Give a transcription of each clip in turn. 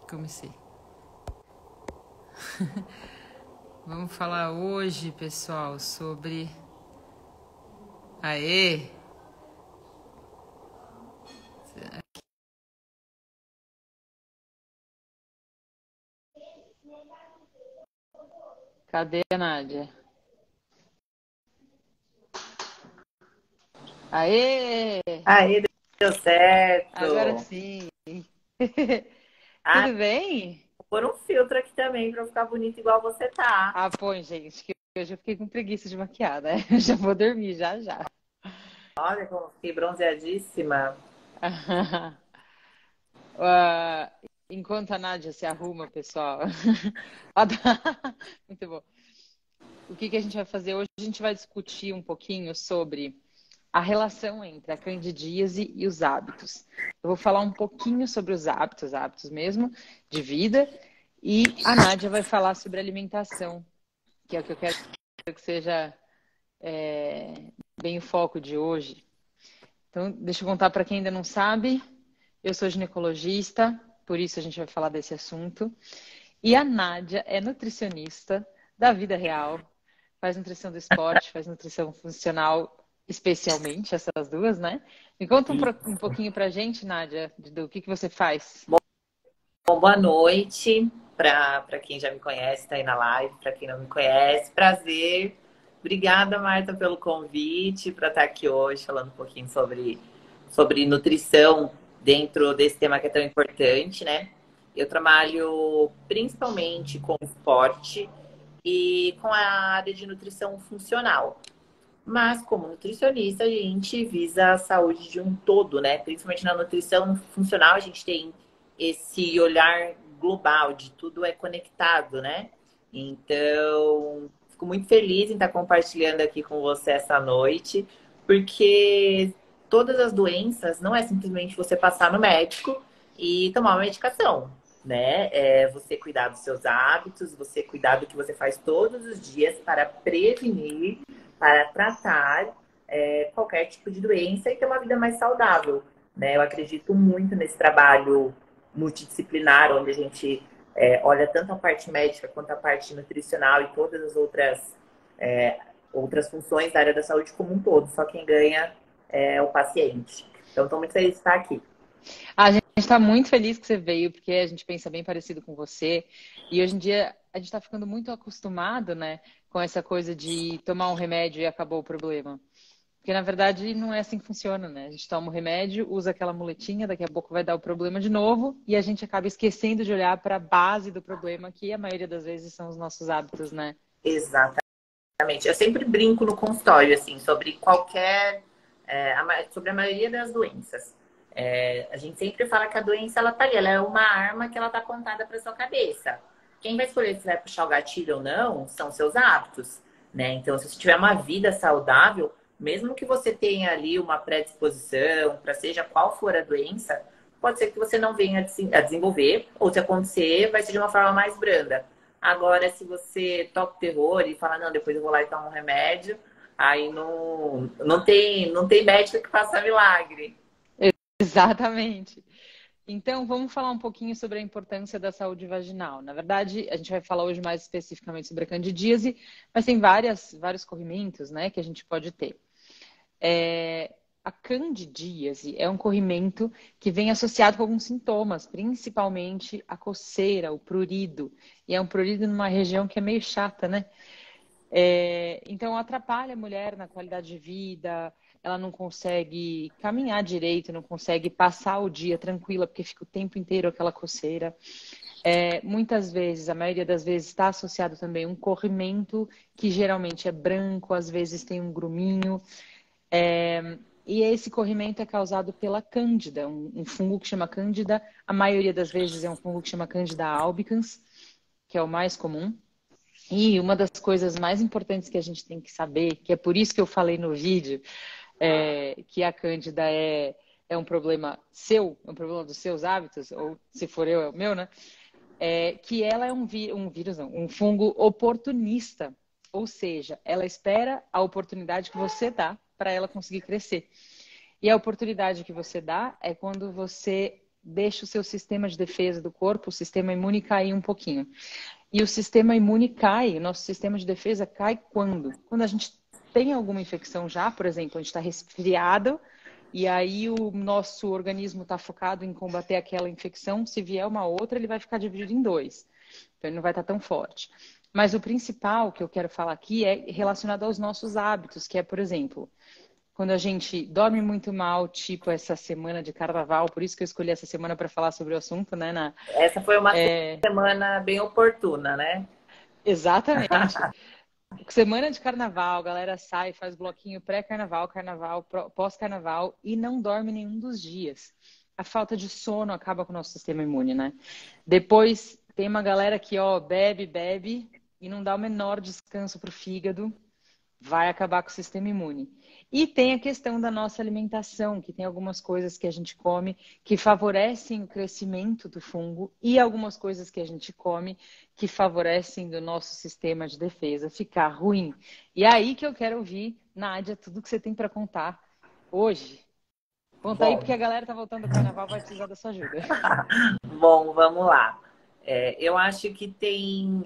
Comecei. Vamos falar hoje, pessoal, sobre... Aê! Cadê a Nádia? Aê! Aí deu Agora certo. sim. Ah, Tudo bem? vou pôr um filtro aqui também pra eu ficar bonita igual você tá. Ah, põe, gente, que hoje eu fiquei com preguiça de maquiar, né? Eu já vou dormir, já, já. Olha como fiquei bronzeadíssima. Ah, enquanto a Nádia se arruma, pessoal. Muito bom. O que a gente vai fazer hoje? A gente vai discutir um pouquinho sobre a relação entre a candidíase e os hábitos. Eu vou falar um pouquinho sobre os hábitos mesmo, de vida, e a Nádia vai falar sobre alimentação, que é o que eu quero que seja bem o foco de hoje. Então, deixa eu contar para quem ainda não sabe, eu sou ginecologista, por isso a gente vai falar desse assunto. E a Nádia é nutricionista da vida real, faz nutrição do esporte, faz nutrição funcional, especialmente, essas duas, né? Me conta um pouquinho pra gente, Nádia, do que você faz. Bom, boa noite para quem já me conhece, tá aí na live, para quem não me conhece, prazer. Obrigada, Marta, pelo convite para estar aqui hoje falando um pouquinho sobre nutrição dentro desse tema que é tão importante, né? Eu trabalho principalmente com esporte e com a área de nutrição funcional. Mas, como nutricionista, a gente visa a saúde de um todo, né? Principalmente na nutrição funcional, a gente tem esse olhar global de tudo é conectado, né? Então, fico muito feliz em estar compartilhando aqui com você essa noite, porque todas as doenças não é simplesmente você passar no médico e tomar uma medicação, né? É você cuidar dos seus hábitos, você cuidar do que você faz todos os dias para prevenir, para tratar qualquer tipo de doença e ter uma vida mais saudável, né? Eu acredito muito nesse trabalho multidisciplinar, onde a gente olha tanto a parte médica quanto a parte nutricional e todas as outras funções da área da saúde como um todo. Só quem ganha é o paciente. Então, estou muito feliz de estar aqui. A gente está muito feliz que você veio, porque a gente pensa bem parecido com você. E hoje em dia a gente está ficando muito acostumado, né, com essa coisa de tomar um remédio e acabou o problema. Porque, na verdade, não é assim que funciona, né? A gente toma o remédio, usa aquela muletinha, daqui a pouco vai dar o problema de novo, e a gente acaba esquecendo de olhar para a base do problema, que a maioria das vezes são os nossos hábitos, né? Exatamente. Eu sempre brinco no consultório, assim, sobre sobre a maioria das doenças. A gente sempre fala que a doença, ela tá ali, ela é uma arma que ela tá apontada para sua cabeça. Quem vai escolher se vai puxar o gatilho ou não são seus hábitos, né? Então, se você tiver uma vida saudável, mesmo que você tenha ali uma predisposição para seja qual for a doença, pode ser que você não venha a desenvolver, ou se acontecer, vai ser de uma forma mais branda. Agora, se você toca o terror e fala, não, depois eu vou lá e tomo um remédio, aí não tem médico que faça milagre. Exatamente. Então, vamos falar um pouquinho sobre a importância da saúde vaginal. Na verdade, a gente vai falar hoje mais especificamente sobre a candidíase, mas tem vários corrimentos, né, que a gente pode ter. A candidíase é um corrimento que vem associado com alguns sintomas, principalmente a coceira, o prurido. E é um prurido numa região que é meio chata, né? Então, atrapalha a mulher na qualidade de vida, ela não consegue caminhar direito, não consegue passar o dia tranquila, porque fica o tempo inteiro aquela coceira. Muitas vezes, a maioria das vezes, está associado também a um corrimento que geralmente é branco, às vezes tem um gruminho. E esse corrimento é causado pela Cândida, um fungo que chama Cândida. A maioria das vezes é um fungo que chama Cândida albicans, que é o mais comum. E uma das coisas mais importantes que a gente tem que saber, que é por isso que eu falei no vídeo, que a Cândida é um problema seu, é um problema dos seus hábitos, ou se for eu, é o meu, né? Que ela é um vírus, não, um fungo oportunista. Ou seja, ela espera a oportunidade que você dá para ela conseguir crescer. E a oportunidade que você dá é quando você deixa o seu sistema de defesa do corpo, o sistema imune cair um pouquinho. E o sistema imune cai, o nosso sistema de defesa cai quando? Quando a gente tem alguma infecção já, por exemplo, a gente está resfriado e aí o nosso organismo está focado em combater aquela infecção. Se vier uma outra, ele vai ficar dividido em dois. Então ele não vai estar tão forte. Mas o principal que eu quero falar aqui é relacionado aos nossos hábitos, que é, por exemplo, quando a gente dorme muito mal, tipo essa semana de carnaval, por isso que eu escolhi essa semana para falar sobre o assunto, né, Ana? Essa foi uma semana bem oportuna, né? Exatamente. Semana de carnaval, a galera sai, faz bloquinho pré-carnaval, carnaval, pós-carnaval e não dorme nenhum dos dias. A falta de sono acaba com o nosso sistema imune, né? Depois tem uma galera que, ó, bebe e não dá o menor descanso pro fígado, vai acabar com o sistema imune. E tem a questão da nossa alimentação, que tem algumas coisas que a gente come que favorecem o crescimento do fungo e algumas coisas que a gente come que favorecem do nosso sistema de defesa ficar ruim. E é aí que eu quero ouvir, Nádia, tudo que você tem para contar hoje. Conta aí, porque a galera tá voltando do carnaval, vai precisar da sua ajuda. Bom, vamos lá. Eu acho que tem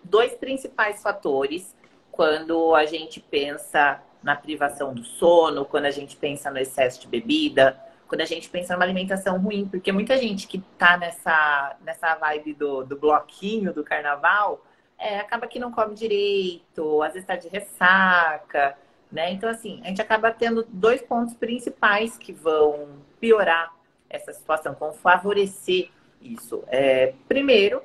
dois principais fatores quando a gente pensa na privação do sono, quando a gente pensa no excesso de bebida, quando a gente pensa numa alimentação ruim, porque muita gente que tá nessa vibe do bloquinho do carnaval, acaba que não come direito, às vezes tá de ressaca, né? Então, assim, a gente acaba tendo dois pontos principais que vão piorar essa situação, vão favorecer isso. Primeiro,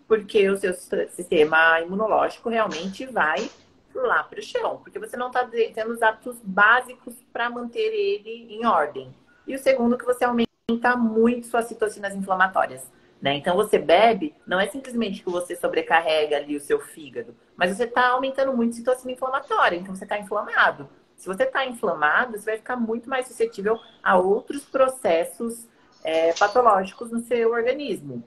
porque o seu sistema imunológico realmente vai lá para o chão, porque você não está tendo os hábitos básicos para manter ele em ordem. E o segundo, que você aumenta muito suas citocinas inflamatórias, né? Então, você bebe, não é simplesmente que você sobrecarrega ali o seu fígado, mas você está aumentando muito citocina inflamatória, então você está inflamado. Se você está inflamado, você vai ficar muito mais suscetível a outros processos patológicos no seu organismo.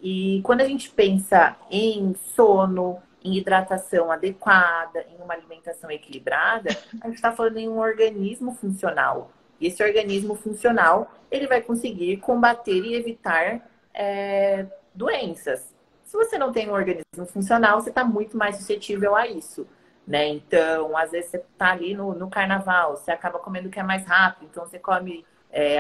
E quando a gente pensa em sono, em hidratação adequada, em uma alimentação equilibrada, a gente está falando em um organismo funcional. E esse organismo funcional, ele vai conseguir combater e evitar doenças. Se você não tem um organismo funcional, você está muito mais suscetível a isso, né? Então, às vezes você está ali no carnaval, você acaba comendo o que é mais rápido, então você come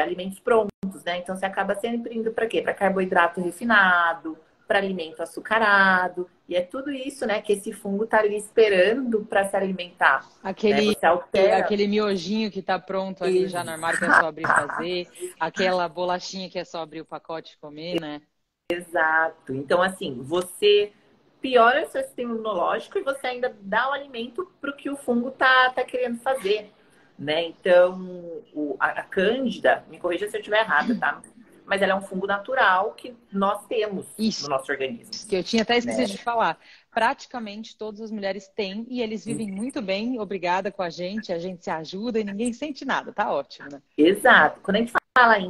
alimentos prontos, né? Então você acaba sempre indo para quê? Para carboidrato refinado, para alimento açucarado, e é tudo isso, né, que esse fungo tá ali esperando para se alimentar. Aquele, né? Você altera... aquele miojinho que tá pronto ali já no armário, que é só abrir e fazer, aquela bolachinha que é só abrir o pacote e comer, né? Exato. Então, assim, você piora o seu sistema imunológico e você ainda dá o alimento para o que o fungo tá querendo fazer, né? Então, a Cândida, me corrija se eu estiver errada, tá? Mas ela é um fungo natural que nós temos no nosso organismo. Que eu tinha até esquecido de falar. Praticamente todas as mulheres têm e eles vivem muito bem, obrigada com a gente se ajuda e ninguém sente nada, tá ótimo, né? Exato. Quando a gente fala em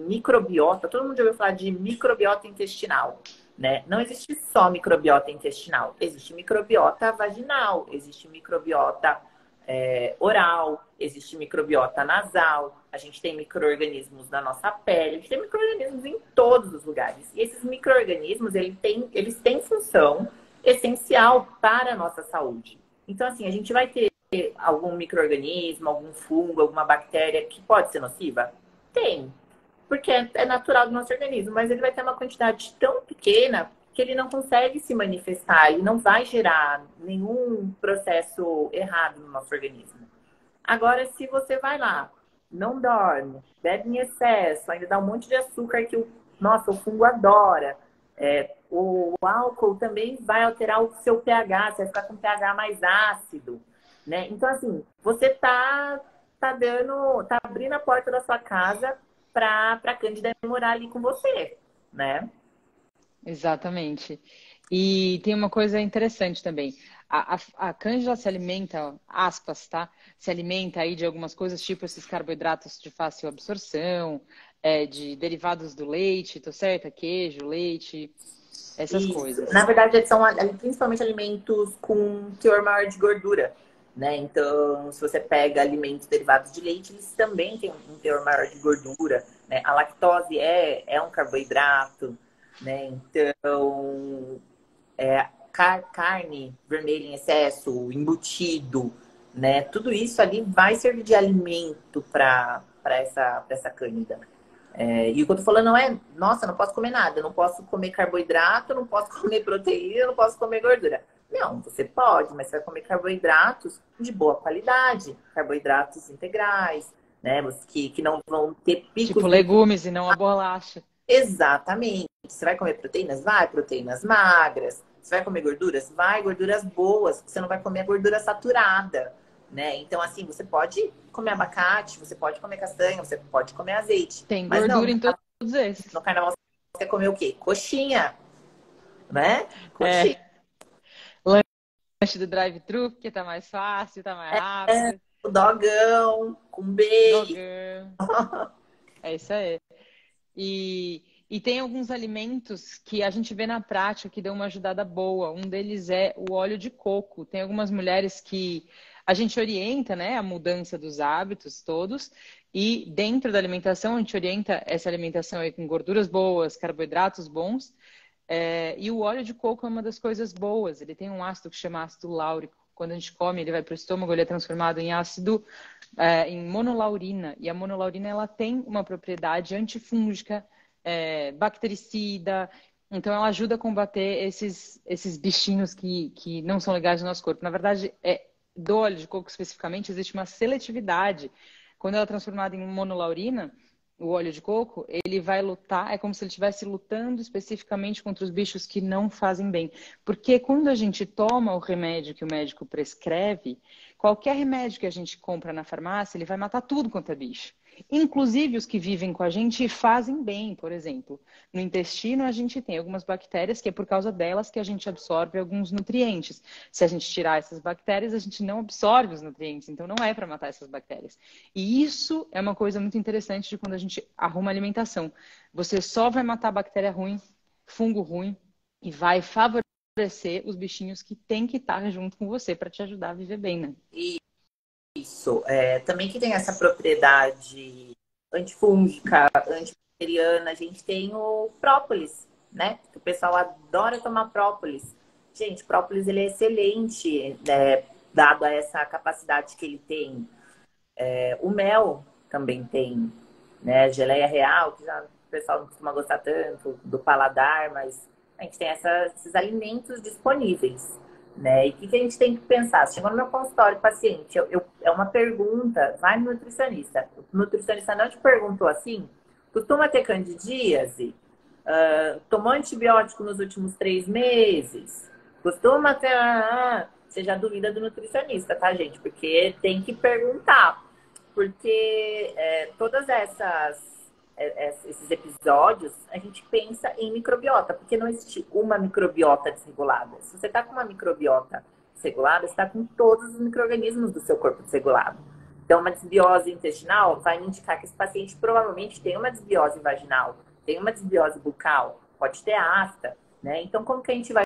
microbiota, todo mundo já ouviu falar de microbiota intestinal, né? Não existe só microbiota intestinal, existe microbiota vaginal, existe microbiota oral, existe microbiota nasal, a gente tem micro-organismos na nossa pele, a gente tem micro-organismos em todos os lugares. E esses micro-organismos, eles têm função essencial para a nossa saúde. Então, assim, a gente vai ter algum micro-organismo, algum fungo, alguma bactéria que pode ser nociva? Tem, porque é natural do nosso organismo, mas ele vai ter uma quantidade tão pequena que ele não consegue se manifestar e não vai gerar nenhum processo errado no nosso organismo. Agora, se você vai lá, não dorme, bebe em excesso, ainda dá um monte de açúcar que o fungo adora. O álcool também vai alterar o seu pH, você vai ficar com pH mais ácido, né? Então, assim, você tá abrindo a porta da sua casa para a Cândida morar ali com você, né? Exatamente. E tem uma coisa interessante também. A Cândida se alimenta, aspas, tá? Se alimenta aí de algumas coisas, tipo esses carboidratos de fácil absorção, de derivados do leite, tô certa? Queijo, leite, essas coisas. Na verdade, são principalmente alimentos com teor maior de gordura, né? Então, se você pega alimentos derivados de leite, eles também têm um teor maior de gordura. né? A lactose é um carboidrato, né? Então, carne vermelha em excesso, embutido, né? Tudo isso ali vai servir de alimento para essa cânida. E o que eu tô falando não é, nossa, não posso comer nada, não posso comer carboidrato, não posso comer proteína, não posso comer gordura. Não, você pode, mas você vai comer carboidratos de boa qualidade, carboidratos integrais, né? Que não vão ter picos Tipo glicêmicos. legumes e não a bolacha. Exatamente. Você vai comer proteínas? Vai, proteínas magras. Você vai comer gorduras? Vai, gorduras boas. Você não vai comer gordura saturada, né? Então, assim, você pode comer abacate, você pode comer castanha, você pode comer azeite. Tem Mas não, gordura em todos esses. no carnaval você vai comer o quê? Coxinha, né? É, Coxinha. lanche do drive-thru, porque tá mais fácil, tá mais rápido. O dogão com bacon. Dogão. É isso aí. E tem alguns alimentos que a gente vê na prática que dão uma ajudada boa. Um deles é o óleo de coco. Tem algumas mulheres que a gente orienta, né, a mudança dos hábitos todos. E dentro da alimentação, a gente orienta essa alimentação aí com gorduras boas, carboidratos bons. E o óleo de coco é uma das coisas boas. Ele tem um ácido que chama ácido láurico. Quando a gente come, ele vai para o estômago, ele é transformado em ácido, em monolaurina. E a monolaurina, ela tem uma propriedade antifúngica, bactericida. Então, ela ajuda a combater esses bichinhos que não são legais no nosso corpo. Na verdade, do óleo de coco especificamente, existe uma seletividade. Quando ela é transformada em monolaurina, o óleo de coco, ele vai lutar, é como se ele estivesse lutando especificamente contra os bichos que não fazem bem. Porque quando a gente toma o remédio que o médico prescreve, qualquer remédio que a gente compra na farmácia, ele vai matar tudo quanto é bicho. Inclusive os que vivem com a gente e fazem bem, por exemplo. No intestino a gente tem algumas bactérias que é por causa delas que a gente absorve alguns nutrientes. Se a gente tirar essas bactérias, a gente não absorve os nutrientes, então não é para matar essas bactérias. E isso é uma coisa muito interessante de quando a gente arruma alimentação. Você só vai matar bactéria ruim, fungo ruim e vai favorecer os bichinhos que tem que estar junto com você para te ajudar a viver bem, né? Isso. Também que tem essa propriedade antifúngica, antibacteriana, a gente tem o própolis, né? O pessoal adora tomar própolis. Gente, própolis ele é excelente, né? Dado a essa capacidade que ele tem. O mel também tem, né? A geleia real, que já o pessoal não costuma gostar tanto do paladar, mas a gente tem esses alimentos disponíveis, né? E o que a gente tem que pensar? Chegou no meu consultório, paciente, é uma pergunta, vai no nutricionista. O nutricionista não te perguntou assim, costuma ter candidíase? Tomou antibiótico nos últimos 3 meses? Costuma ter... você já duvida do nutricionista, tá, gente? Porque tem que perguntar. Porque todas esses episódios, a gente pensa em microbiota, porque não existe uma microbiota desregulada. Se você está com uma microbiota desregulada, você está com todos os micro-organismos do seu corpo desregulado. Então, uma desbiose intestinal vai me indicar que esse paciente provavelmente tem uma desbiose vaginal, tem uma desbiose bucal, pode ter afta, né? Então, como que a gente vai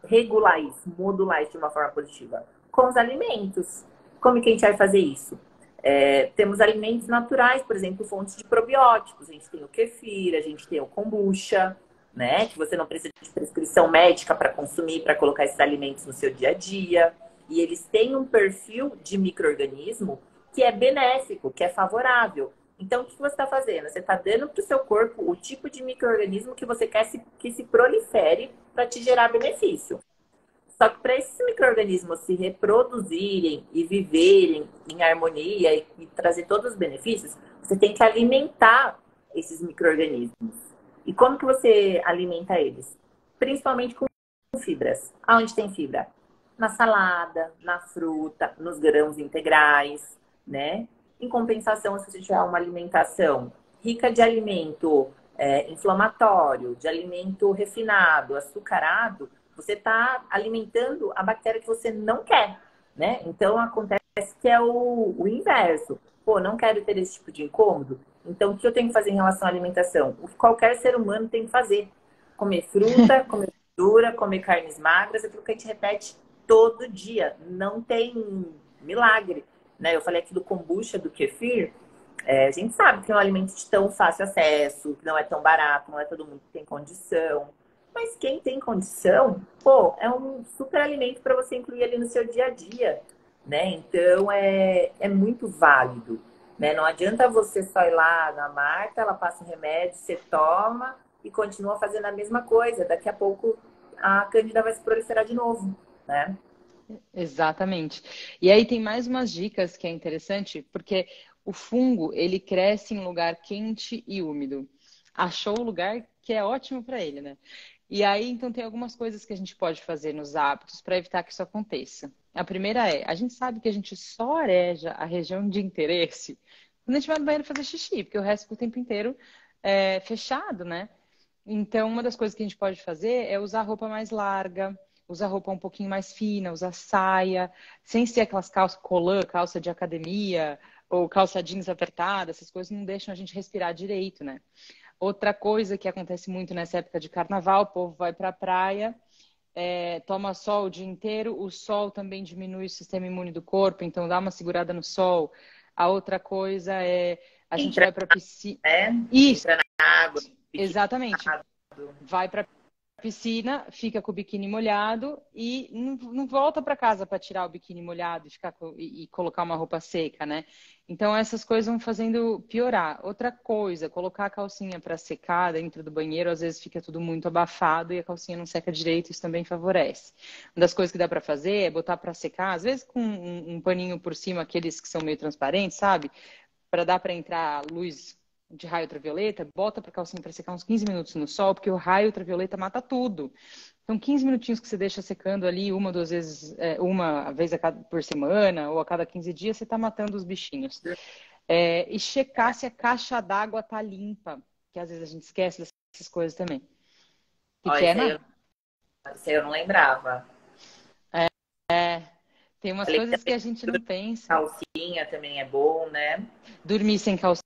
regular isso, modular isso de uma forma positiva? Com os alimentos. Como que a gente vai fazer isso? Temos alimentos naturais, por exemplo, fontes de probióticos. A gente tem o kefir, a gente tem o kombucha, né? Que você não precisa de prescrição médica para consumir, para colocar esses alimentos no seu dia a dia. E eles têm um perfil de micro-organismo que é benéfico, que é favorável. Então, o que você está fazendo? Você está dando para o seu corpo o tipo de micro-organismo que você quer que se prolifere para te gerar benefício. Só que para esses micro-organismos se reproduzirem e viverem em harmonia e trazer todos os benefícios, você tem que alimentar esses micro-organismos. E como que você alimenta eles? Principalmente com fibras. Aonde tem fibra? Na salada, na fruta, nos grãos integrais, né? Em compensação, se você tiver uma alimentação rica de alimento inflamatório, de alimento refinado, açucarado, você está alimentando a bactéria que você não quer, né? Então, acontece que é o inverso. Pô, não quero ter esse tipo de incômodo. Então, o que eu tenho que fazer em relação à alimentação? O que qualquer ser humano tem que fazer. Comer fruta, comer verdura, comer carnes magras, é aquilo que a gente repete todo dia. Não tem milagre, né? Eu falei aqui do kombucha, do kefir. A gente sabe que é um alimento de tão fácil acesso, que não é tão barato, não é todo mundo que tem condição. Mas quem tem condição, pô, é um super alimento para você incluir ali no seu dia a dia, né? Então é muito válido, né? Não adianta você só ir lá na Marta, ela passa um remédio, você toma e continua fazendo a mesma coisa. Daqui a pouco a Cândida vai se proliferar de novo, né? Exatamente. E aí tem mais umas dicas que é interessante, porque o fungo, ele cresce em lugar quente e úmido. Achou o lugar que é ótimo para ele, né? E aí, então, tem algumas coisas que a gente pode fazer nos hábitos para evitar que isso aconteça. A primeira é, a gente sabe que a gente só areja a região de interesse quando a gente vai no banheiro fazer xixi, porque o resto fica o tempo inteiro fechado, né? Então, uma das coisas que a gente pode fazer é usar roupa mais larga, usar roupa um pouquinho mais fina, usar saia, sem ser aquelas calças colã, calça de academia, ou calça jeans apertada, essas coisas não deixam a gente respirar direito, né? Outra coisa que acontece muito nessa época de carnaval, o povo vai para a praia, toma sol o dia inteiro, o sol também diminui o sistema imune do corpo, então dá uma segurada no sol. A outra coisa é a gente Entra, vai para piscina. né? Isso, Entra na água, fica exatamente. Vai para piscina, fica com o biquíni molhado e não volta para casa para tirar o biquíni molhado e, e colocar uma roupa seca, né? Então essas coisas vão fazendo piorar. Outra coisa, colocar a calcinha para secar dentro do banheiro, às vezes fica tudo muito abafado e a calcinha não seca direito, isso também favorece. Uma das coisas que dá para fazer é botar para secar, às vezes com um paninho por cima, aqueles que são meio transparentes, sabe? Para dar para entrar luz de raio ultravioleta, bota para calcinha para secar uns 15 minutos no sol, porque o raio ultravioleta mata tudo. Então, 15 minutinhos que você deixa secando ali, uma, duas vezes, uma vez por semana, ou a cada 15 dias, você está matando os bichinhos. E checar se a caixa d'água tá limpa, que às vezes a gente esquece dessas coisas também. Ó, Pequena? isso aí eu não lembrava. Tem umas Falei que coisas que a gente não pensa. calcinha também é bom, né? Dormir sem calcinha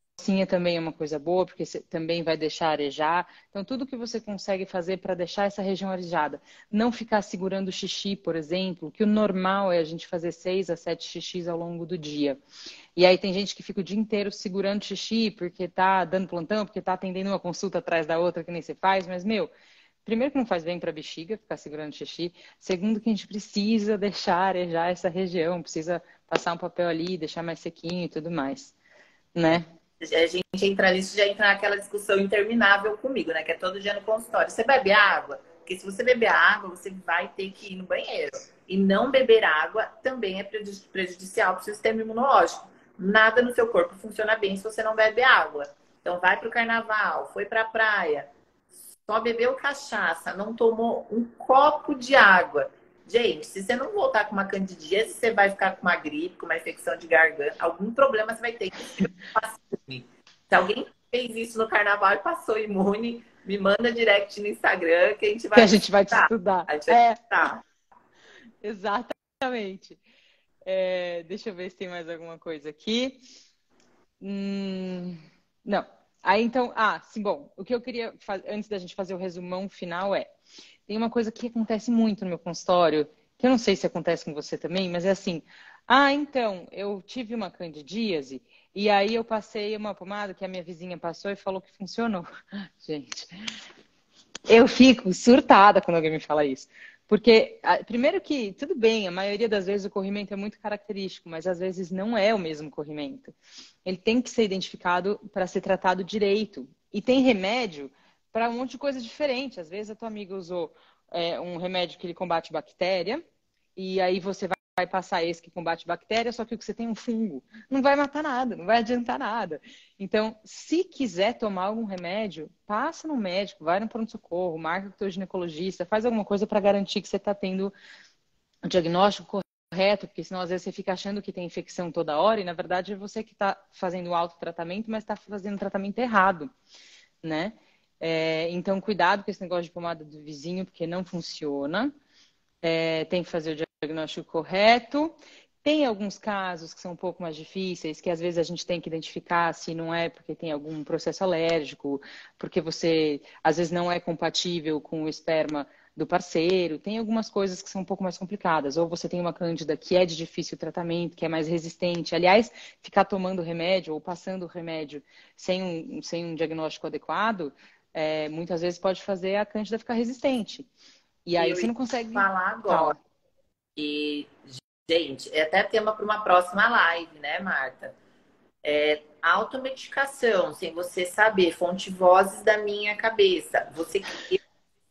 também é uma coisa boa, porque você também vai deixar arejar. Então, tudo que você consegue fazer para deixar essa região arejada. Não ficar segurando o xixi, por exemplo, que o normal é a gente fazer 6 a 7 xixis ao longo do dia. E aí tem gente que fica o dia inteiro segurando xixi porque tá dando plantão, porque tá atendendo uma consulta atrás da outra que nem você faz, mas, meu, primeiro que não faz bem para a bexiga ficar segurando xixi. Segundo que a gente precisa deixar arejar essa região, precisa passar um papel ali, deixar mais sequinho e tudo mais, né? A gente entra nisso, já entra naquela discussão interminável comigo, né? Que é todo dia no consultório. Você bebe água? Porque se você beber água, você vai ter que ir no banheiro. E não beber água também é prejudicial para o sistema imunológico. Nada no seu corpo funciona bem se você não bebe água. Então vai para o carnaval, foi para a praia, só bebeu cachaça, não tomou um copo de água. Gente, se você não voltar com uma candidíase, você vai ficar com uma gripe, com uma infecção de garganta, algum problema você vai ter que ser imune. Se alguém fez isso no carnaval e passou imune, me manda direct no Instagram que a gente Que a vai gente vai te estudar. estudar. A gente vai estudar. Exatamente. Deixa eu ver se tem mais alguma coisa aqui. Não. Aí então, sim, bom, o que eu queria fazer, antes da gente fazer o resumão final tem uma coisa que acontece muito no meu consultório, que eu não sei se acontece com você também, mas é assim, então, eu tive uma candidíase e aí eu passei uma pomada que a minha vizinha passou e falou que funcionou. Gente, eu fico surtada quando alguém me fala isso. Porque, primeiro que, tudo bem, a maioria das vezes o corrimento é muito característico, mas às vezes não é o mesmo corrimento. Ele tem que ser identificado para ser tratado direito. E tem remédio para um monte de coisa diferente. Às vezes a tua amiga usou um remédio que ele combate bactéria, e aí você vai passar esse que combate bactéria, só que o que você tem é um fungo. Não vai matar nada, não vai adiantar nada. Então, se quiser tomar algum remédio, passa no médico, vai no pronto-socorro, marca com o teu ginecologista, faz alguma coisa para garantir que você está tendo o diagnóstico correto, porque senão às vezes você fica achando que tem infecção toda hora e na verdade é você que está fazendo o autotratamento, mas está fazendo o tratamento errado, né? Então, cuidado com esse negócio de pomada do vizinho, porque não funciona. Tem que fazer o diagnóstico correto. Tem alguns casos que são um pouco mais difíceis, que às vezes a gente tem que identificar se não é porque tem algum processo alérgico, porque você às vezes não é compatível com o esperma do parceiro, tem algumas coisas que são um pouco mais complicadas. Ou você tem uma cândida que é de difícil tratamento, que é mais resistente. Aliás, ficar tomando remédio ou passando remédio sem um diagnóstico adequado, muitas vezes pode fazer a cândida ficar resistente. E E aí eu você ia não consegue. falar agora. Fala. E, gente, é até tema para uma próxima live, né, Marta? Automedicação, sem você saber, fonte vozes da minha cabeça. Você cria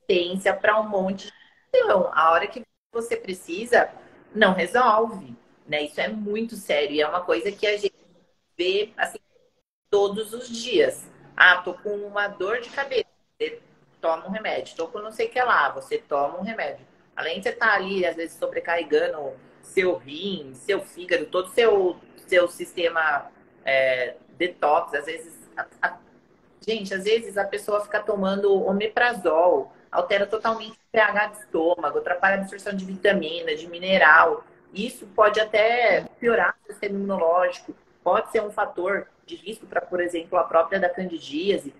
resistência para um monte de questão. A hora que você precisa, não resolve, né? Isso é muito sério e é uma coisa que a gente vê assim todos os dias. Ah, tô com uma dor de cabeça, você toma um remédio. Tô com não sei o que lá, você toma um remédio. Além de você estar ali, às vezes, sobrecarregando seu rim, seu fígado, todo o seu sistema detox, às vezes. Gente, às vezes a pessoa fica tomando omeprazol, altera totalmente o pH do estômago, atrapalha a absorção de vitamina, de mineral. Isso pode até piorar o sistema imunológico, pode ser um fator de risco para, por exemplo, a própria da candidíase.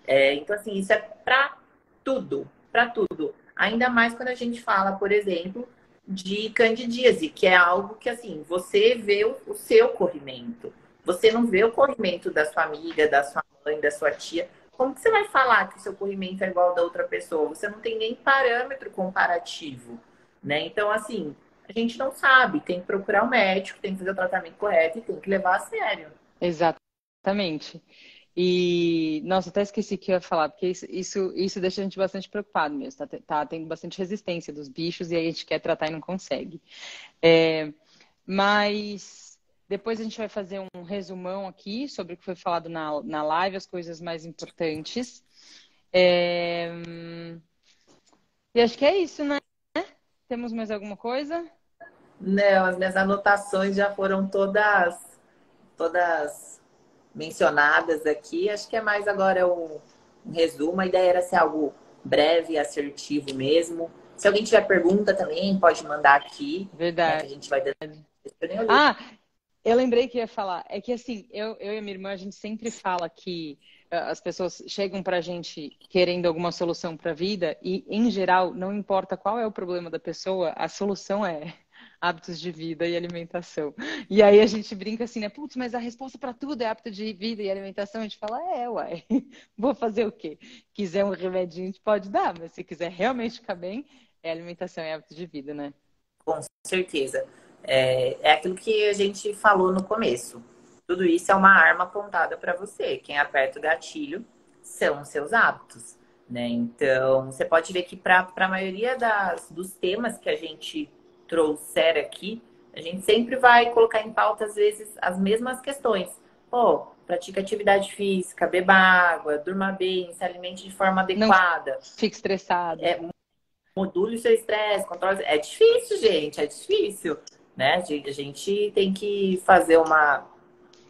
Então, assim, isso é para tudo, para tudo. Ainda mais quando a gente fala, por exemplo, de candidíase, que é algo que, assim, você vê o seu corrimento. Você não vê o corrimento da sua amiga, da sua mãe, da sua tia. Como que você vai falar que o seu corrimento é igual ao da outra pessoa? Você não tem nem parâmetro comparativo, né? Então, assim, a gente não sabe. Tem que procurar o médico, tem que fazer o tratamento correto e tem que levar a sério. Exatamente. E, nossa, até esqueci que eu ia falar, porque isso deixa a gente bastante preocupado mesmo. Tá tendo bastante resistência dos bichos e aí a gente quer tratar e não consegue. Mas depois a gente vai fazer um resumão aqui sobre o que foi falado na live, as coisas mais importantes. E acho que é isso, né? Temos mais alguma coisa? Não, as minhas anotações já foram todas mencionadas aqui. Acho que é mais agora um resumo. A ideia era ser algo breve e assertivo mesmo. Se alguém tiver pergunta também, pode mandar aqui, né? Que Verdade. a gente vai dando. Eu nem olhei. Ah, eu lembrei que ia falar. É que assim, eu e a minha irmã, a gente sempre fala que as pessoas chegam pra gente querendo alguma solução para a vida e, em geral, não importa qual é o problema da pessoa, a solução é hábitos de vida e alimentação. E aí a gente brinca assim, né? Putz, mas a resposta para tudo é hábito de vida e alimentação. A gente fala, uai, vou fazer o quê? Quiser um remedinho, a gente pode dar, mas se quiser realmente ficar bem, é alimentação e hábito de vida, né? Com certeza. É aquilo que a gente falou no começo. Tudo isso é uma arma apontada para você. Quem aperta o gatilho são os seus hábitos, né? Então, você pode ver que para a maioria dos temas que a gente trouxer aqui, a gente sempre vai colocar em pauta, às vezes, as mesmas questões. Pô, pratica atividade física, beba água, durma bem, se alimente de forma Não adequada. fique estressado. Module o seu estresse, controle. É difícil, gente, é difícil, né? A gente tem que fazer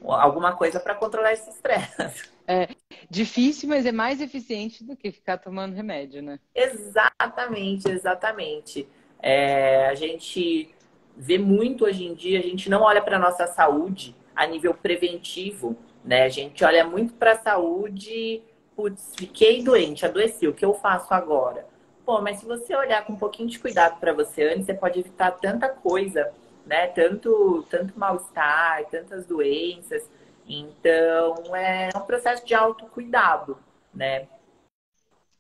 alguma coisa para controlar esse estresse. É difícil, mas é mais eficiente do que ficar tomando remédio, né? Exatamente, exatamente. A gente vê muito hoje em dia, a gente não olha para a nossa saúde a nível preventivo, né? A gente olha muito para a saúde, putz, fiquei doente, adoeci, o que eu faço agora? Pô, mas se você olhar com um pouquinho de cuidado para você antes, você pode evitar tanta coisa, né? Tanto mal-estar, tantas doenças. Então, é um processo de autocuidado, né?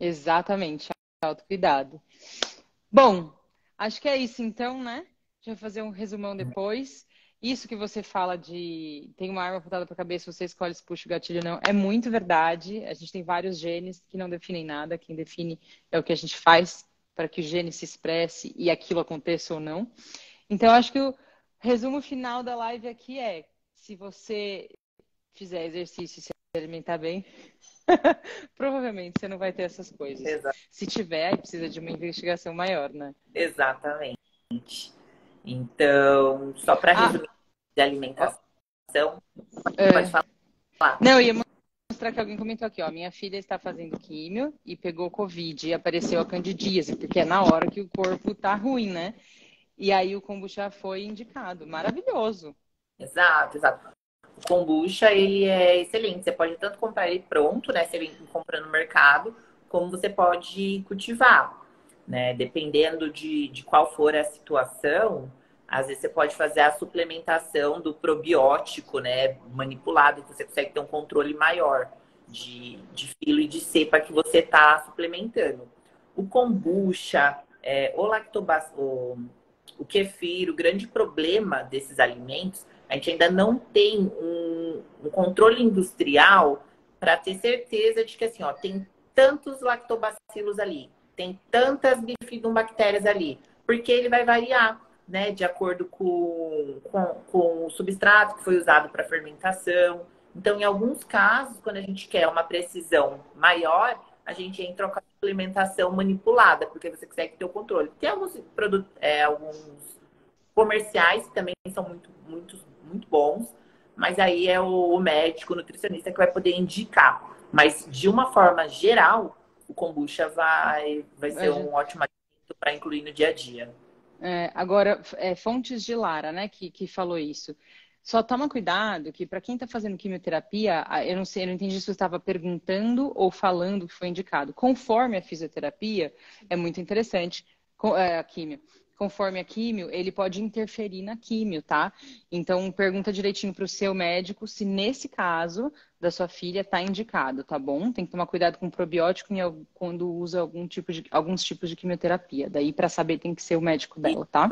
Exatamente, autocuidado. Bom, acho que é isso então, né? A gente vai fazer um resumão depois. Isso que você fala de tem uma arma apontada para a cabeça, você escolhe se puxa o gatilho ou não, é muito verdade. A gente tem vários genes que não definem nada, quem define é o que a gente faz para que o gene se expresse e aquilo aconteça ou não. Então, acho que o resumo final da live aqui é: se você fizer exercício e se alimentar bem, provavelmente você não vai ter essas coisas. Se tiver, aí precisa de uma investigação maior, né? Exatamente. Então, só para Ah, resumir de alimentação, pode é... falar. Não, eu ia mostrar que alguém comentou aqui, ó. Minha filha está fazendo químio e pegou Covid e apareceu a candidíase, porque é na hora que o corpo tá ruim, né? E aí o kombucha foi indicado. Maravilhoso. Exato, exato. O kombucha, ele é excelente. Você pode tanto comprar ele pronto, né? Se ele compra no mercado, como você pode cultivar. né? Dependendo de qual for a situação, às vezes você pode fazer a suplementação do probiótico, né? Manipulado, que você consegue ter um controle maior de filo e de cepa que você está suplementando. O kombucha, o kefir, o grande problema desses alimentos, a gente ainda não tem um controle industrial para ter certeza de que assim, ó, tem tantos lactobacilos ali, tem tantas bifidobactérias ali, porque ele vai variar, né, de acordo com o substrato que foi usado para fermentação. Então, em alguns casos, quando a gente quer uma precisão maior, a gente entra com a suplementação manipulada, porque você consegue ter o controle. Tem alguns produtos, alguns comerciais que também são muito bons, mas aí é o médico, o nutricionista que vai poder indicar. Mas de uma forma geral, o kombucha vai ser um ótimo alimento para incluir no dia a dia. Agora, Fontes de Lara, né, que falou isso. Só toma cuidado que para quem está fazendo quimioterapia, eu não sei, eu não entendi se você estava perguntando ou falando que foi indicado. Conforme a fisioterapia, é muito interessante a quimio. Conforme a quimio, ele pode interferir na quimio, tá? Então, pergunta direitinho para o seu médico se nesse caso da sua filha está indicado, tá bom? Tem que tomar cuidado com probiótico quando usa alguns tipos de quimioterapia. Daí, para saber, tem que ser o médico dela, tá?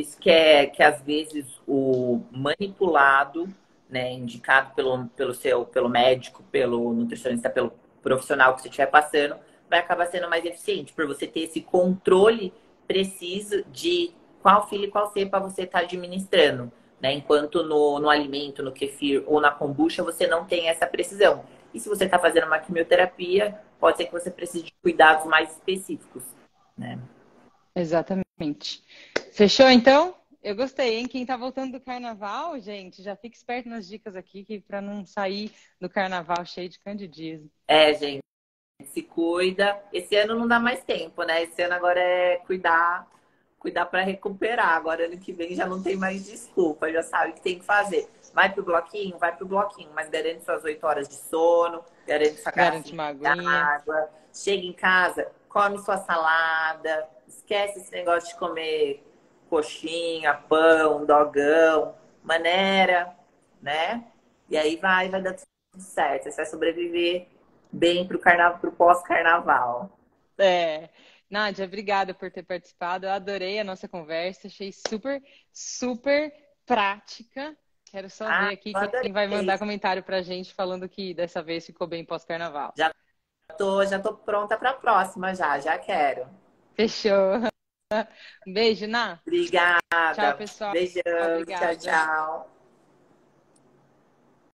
Isso que às vezes o manipulado, né, indicado pelo médico, pelo nutricionista, pelo profissional que você estiver passando, vai acabar sendo mais eficiente, por você ter esse controle preciso de qual filo e qual cepa você está administrando, né? Enquanto no alimento, no kefir ou na kombucha, você não tem essa precisão. E se você está fazendo uma quimioterapia, pode ser que você precise de cuidados mais específicos, né? Exatamente. Fechou, então? Eu gostei, hein? Quem tá voltando do carnaval, gente, já fica esperto nas dicas aqui, para não sair do carnaval cheio de candidíase. Gente, se cuida. Esse ano não dá mais tempo, né? Esse ano agora é cuidar para recuperar. Agora, ano que vem, já não tem mais desculpa, já sabe o que tem que fazer. Vai pro bloquinho, mas garante suas 8 horas de sono, garante sua Garante garrafinha uma de aguinha. água. Chega em casa, come sua salada, esquece esse negócio de comer coxinha, pão, dogão, maneira, né? E aí vai dar tudo certo. Você vai sobreviver bem pro pós-carnaval. Nádia, obrigada por ter participado. Eu adorei a nossa conversa, achei super, super prática. Quero só ver aqui quem vai mandar comentário pra gente falando que dessa vez ficou bem pós-carnaval. Já tô pronta para a próxima já quero. Fechou. Um beijo, Ná. Obrigada. Tchau, pessoal. Beijão. Obrigada. Tchau.